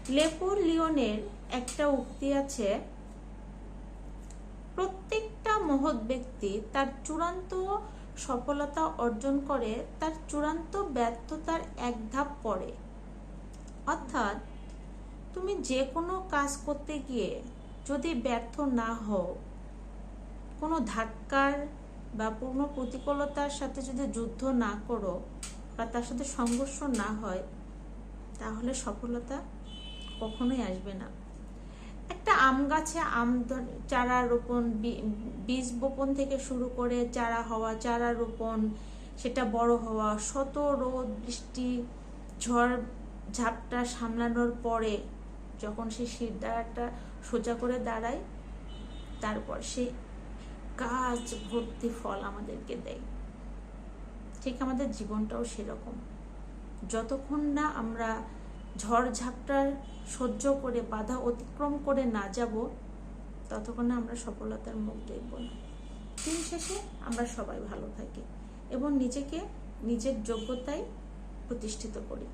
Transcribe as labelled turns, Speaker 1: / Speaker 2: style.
Speaker 1: নেপোলিয়নের একটা উক্তি আছে, প্রত্যেকটা মহৎ ব্যক্তি তার চূড়ান্ত সফলতা অর্জন করে তার চূড়ান্ত ব্যর্থতার এক ধাপ পরে। অর্থাৎ তুমি যে কোনো কাজ করতে গিয়ে যদি ব্যর্থ না হও, কোনো ধাক্কার বা কোনো প্রতিকূলতার সাথে যদি যুদ্ধ না করো বা তার সাথে সংঘর্ষ না হয়, তাহলে সফলতা কখনোই আসবে না। একটা আম গাছে চারা রোপণ, বীজ বপন থেকে শুরু করে চারা হওয়া, চারা রোপণ, সেটা বড় হওয়া, শত রোদ বৃষ্টি ঝড় ঝাপটা সামলানোর পরে যখন সে শিরদাঁড়াটা সোজা করে দাঁড়ায়, তারপর সে গাছ ভর্তি ফল আমাদেরকে দেয়। ঠিক আমাদের জীবনটাও সেরকম। যতক্ষণ না আমরা ঝড় ঝাপটা সহ্য করে বাধা অতিক্রম করে না যাব, ততক্ষণ না আমরা সফলতার মুখ দেখব না। দিন শেষে আমরা সবাই ভালো থাকি এবং নিজেকে নিজের যোগ্যতায় প্রতিষ্ঠিত করি।